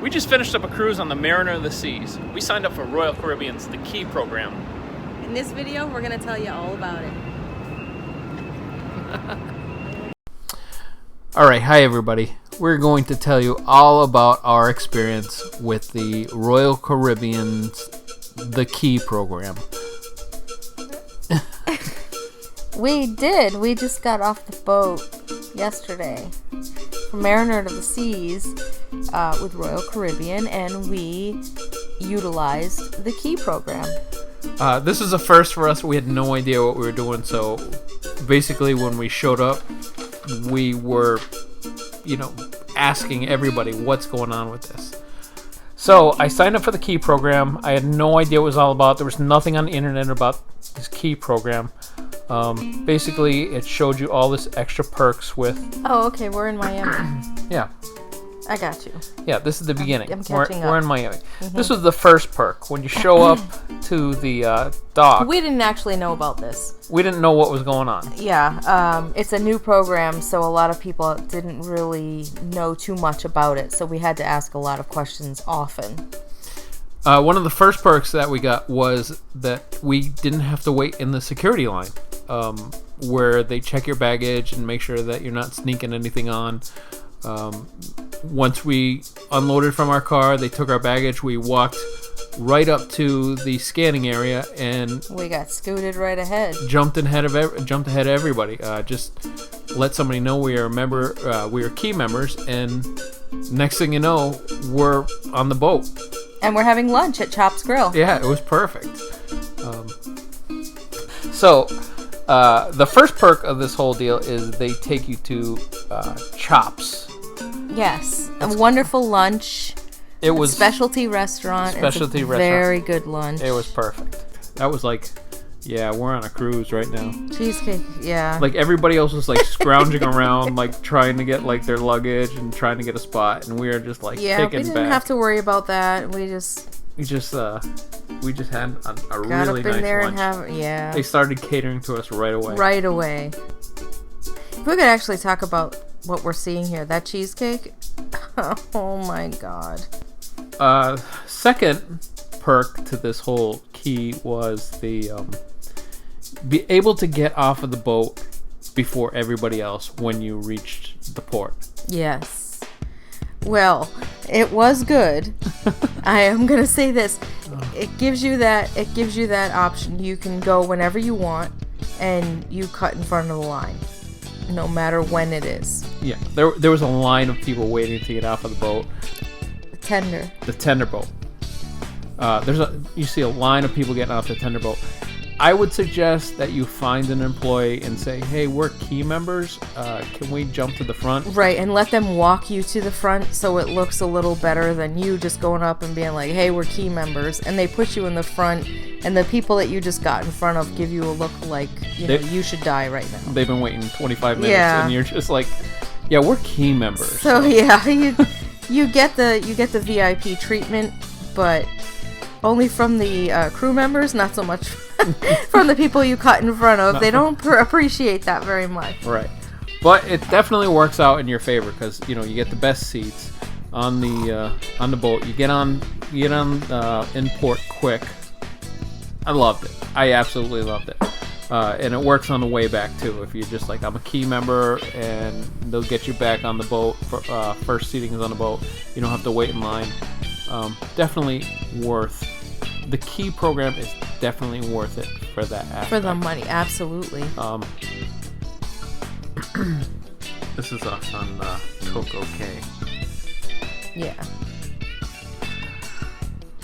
We just finished up a cruise on the Mariner of the Seas. We signed up for Royal Caribbean's The Key program. In this video, we're going to tell you all about it. Alright, hi everybody. We're going to tell you all about our experience with the Royal Caribbean's The Key program. We did. We just got off the boat yesterday from Mariner to the Seas with Royal Caribbean, and we utilized the Key program. This is a first for us. We had no idea what we were doing, so basically when we showed up, we were, asking everybody what's going on with this. So I signed up for the Key program. I had no idea what it was all about. There was nothing on the internet about this Key program. Basically, it showed you all this extra perks with... Oh, okay. We're in Miami. Yeah. I got you. Yeah, this is the beginning. I'm catching up. We're in Miami. Mm-hmm. This was the first perk. When you show up to the dock... We didn't actually know about this. We didn't know what was going on. Yeah, it's a new program, so a lot of people didn't really know too much about it, so we had to ask a lot of questions often. One of the first perks that we got was that we didn't have to wait in the security line, where they check your baggage and make sure that you're not sneaking anything on. Once we unloaded from our car, they took our baggage. We walked right up to the scanning area and we got scooted right ahead. Jumped ahead of everybody. Just let somebody know we are a member. We are Key members, and next thing you know, we're on the boat. And we're having lunch at Chop's Grill. Yeah, it was perfect. So, the first perk of this whole deal is they take you to Chop's. Yes, a wonderful lunch. It was specialty restaurant. Specialty restaurant. Very good lunch. It was perfect. That was like, yeah, we're on a cruise right now. Cheesecake, yeah. Like everybody else was like scrounging around, like trying to get like their luggage and trying to get a spot, and we were just like kicking back. We didn't have to worry about that. We just had a really nice lunch. And They started catering to us right away. Right away. If we could actually talk about what we're seeing here, that cheesecake. Oh my god. Second perk to this whole Key was the be able to get off of the boat before everybody else when you reached the port. Yes. Well, it was good. I am gonna say this. It gives you that option. You can go whenever you want, and you cut in front of the line, no matter when it is. Yeah, there was a line of people waiting to get off of the boat. The tender boat. You see a line of people getting off the tender boat. I would suggest that you find an employee and say, "Hey, we're Key members. Can we jump to the front?" Right, and let them walk you to the front so it looks a little better than you just going up and being like, "Hey, we're Key members," and they put you in the front, and the people that you just got in front of give you a look like you should die right now. They've been waiting 25 minutes, and you're just like, "Yeah, we're Key members." So yeah, you get the VIP treatment, but only from the crew members, not so much from the people you cut in front of. They don't appreciate that very much. Right. But it definitely works out in your favor because, you get the best seats on the boat. You get on in port quick. I loved it. I absolutely loved it. And it works on the way back too. If you're just like, I'm a Key member, and they'll get you back on the boat. First seating is on the boat. You don't have to wait in line. Definitely worth. The Key program is definitely worth it for that aspect. For the money, absolutely. This is us on Coco Cay. Yeah.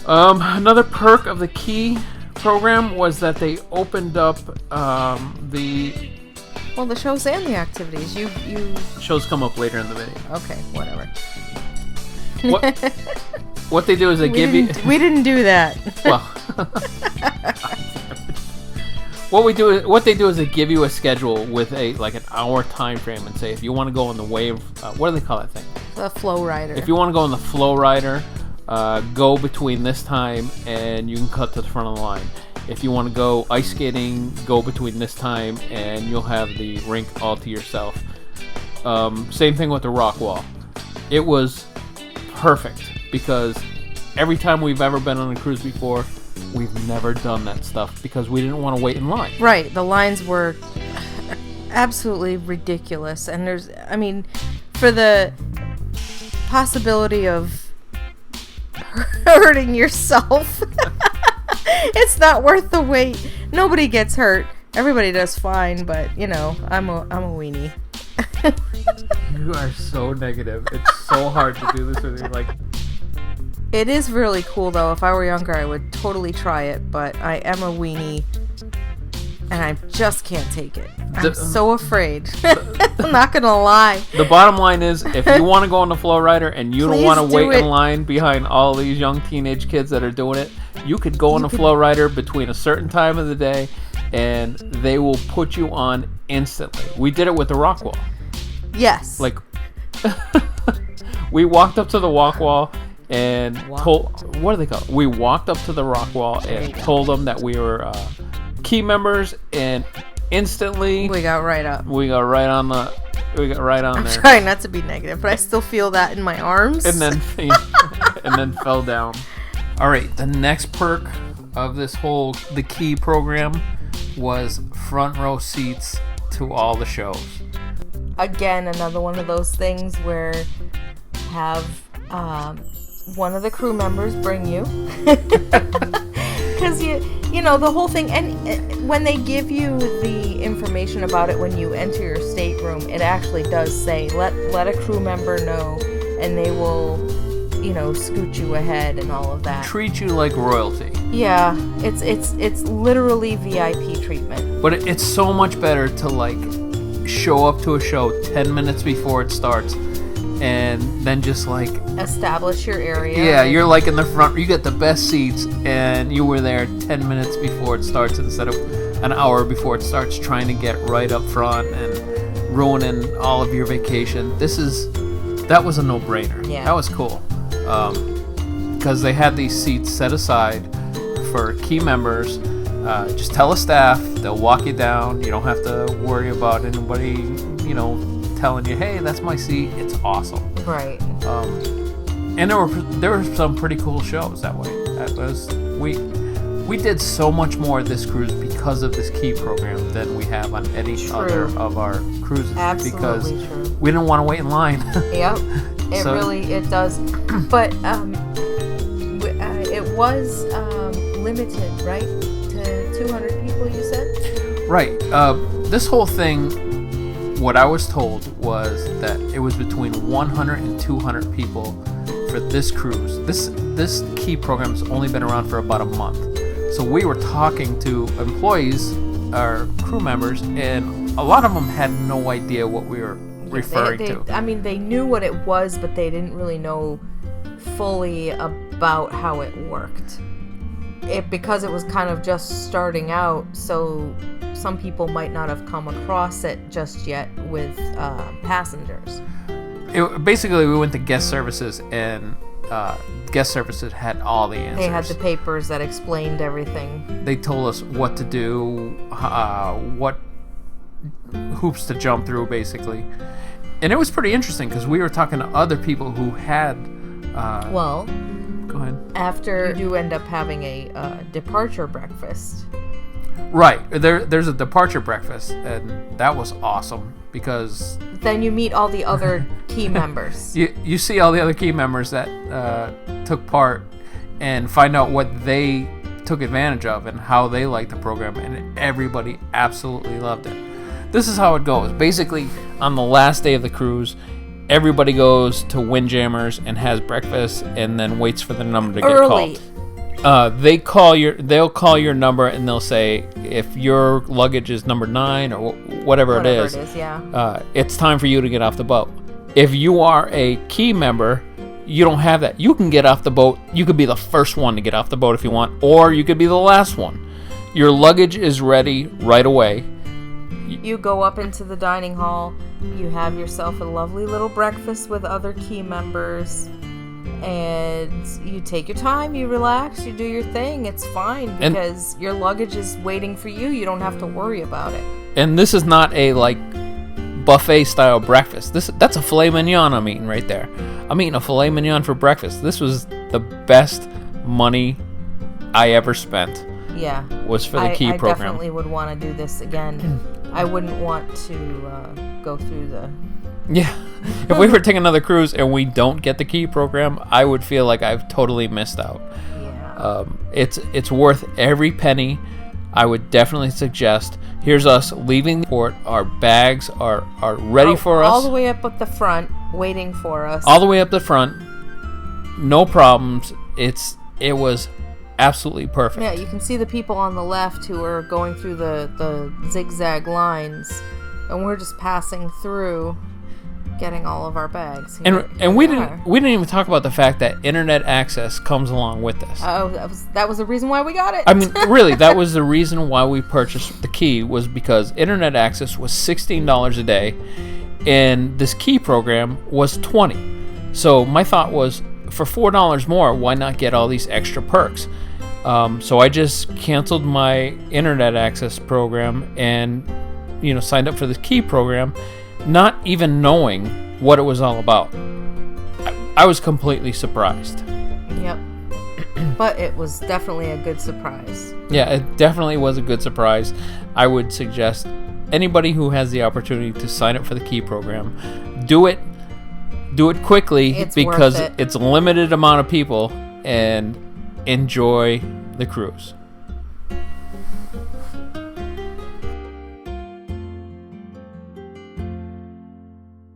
Another perk of the Key program was that they opened up the shows and the activities. You shows come up later in the video. Okay, whatever. What they do is they give you... We didn't do that. Well... What they do is they give you a schedule with an hour time frame and say, if you want to go on the wave... what do they call that thing? The flow rider. If you want to go on the flow rider, go between this time and you can cut to the front of the line. If you want to go ice skating, go between this time and you'll have the rink all to yourself. Same thing with the rock wall. It was perfect. because every time we've ever been on a cruise before, we've never done that stuff because we didn't want to wait in line. Right. The lines were absolutely ridiculous. And for the possibility of hurting yourself, it's not worth the wait. Nobody gets hurt. Everybody does fine, but I'm a weenie. You are so negative. It's so hard to do this with you. Like, it is really cool though. If I were younger, I would totally try it, but I am a weenie and I just can't take it. I'm so afraid. I'm not gonna lie. The bottom line is, if you want to go on the Flow Rider and you don't want to wait in line behind all these young teenage kids that are doing it, you could go on the Flow Rider between a certain time of the day and they will put you on instantly. We did it with the rock wall. Yes. Like, we walked up to the walk wall and told, what do they call it? We walked up to the rock wall and told them that we were key members, and instantly we got right up. We got right on there. I'm trying not to be negative, but I still feel that in my arms. And then fell down. All right, the next perk of the key program was front row seats to all the shows. Again, another one of those things where have one of the crew members bring you, because the whole thing. And when they give you the information about it when you enter your stateroom, it actually does say let a crew member know, and they will scoot you ahead and all of that. Treat you like royalty. Yeah, it's literally VIP treatment. But it's so much better to show up to a show 10 minutes before it starts and then just establish your area. Yeah, you're in the front, you get the best seats, and you were there 10 minutes before it starts instead of an hour before it starts, trying to get right up front and ruining all of your vacation. That was a no-brainer. Yeah. That was cool. Because they had these seats set aside for key members. Just tell the staff, they'll walk you down. You don't have to worry about anybody, telling you, hey, that's my seat. It's awesome. Right. And there were some pretty cool shows that way. We did so much more this cruise because of this key program than we have on any other of our cruises. Absolutely because true. We didn't want to wait in line. Yep. It does. But it was limited, right? To 200 people, you said? Right. This whole thing, what I was told was that it was between 100 and 200 people for this cruise. This key program's only been around for about a month. So we were talking to employees, our crew members, and a lot of them had no idea what we were referring to. They knew what it was, but they didn't really know fully about how it worked. Because it was kind of just starting out, so some people might not have come across it just yet with passengers. Basically, we went to guest services, and guest services had all the answers. They had the papers that explained everything. They told us what to do, what hoops to jump through, basically. And it was pretty interesting because we were talking to other people who had... Well... Go ahead. After you end up having a departure breakfast. Right. There's a departure breakfast, and that was awesome because... Then you meet all the other key members. You see all the other key members that took part and find out what they took advantage of and how they liked the program, and everybody absolutely loved it. This is how it goes. Basically, on the last day of the cruise, everybody goes to Windjammers and has breakfast and then waits for the number to get called. They'll call your number and they'll say if your luggage is number 9 or whatever it is, yeah. It's time for you to get off the boat. If you are a key member, you don't have that. You can get off the boat. You could be the first one to get off the boat if you want, or you could be the last one. Your luggage is ready right away. You go up into the dining hall, you have yourself a lovely little breakfast with other key members, and you take your time, you relax, you do your thing. It's fine because your luggage is waiting for you. You don't have to worry about it. And this is not a buffet style breakfast. That's a filet mignon I'm eating right there. I'm eating a filet mignon for breakfast. This was the best money I ever spent. Yeah. Was for the key program. I definitely would want to do this again. I wouldn't want to go through the... Yeah. If we were taking another cruise and we don't get the key program, I would feel like I've totally missed out. Yeah. It's worth every penny. I would definitely suggest. Here's us leaving the port. Our bags are ready for us. All the way up at the front, waiting for us. All the way up the front. No problems. It was absolutely perfect. Yeah, you can see the people on the left who are going through the zigzag lines, and we're just passing through, getting all of our bags. And we didn't even talk about the fact that internet access comes along with this. Oh, that was the reason why we got it. I mean, really, that was the reason why we purchased the key, was because internet access was $16 a day, and this key program was $20. So my thought was, for $4 more, why not get all these extra perks? So I just canceled my internet access program and, signed up for the key program, not even knowing what it was all about. I was completely surprised. Yep. But it was definitely a good surprise. Yeah, it definitely was a good surprise. I would suggest anybody who has the opportunity to sign up for the key program, do it quickly, because it's a limited amount of people, and enjoy the cruise.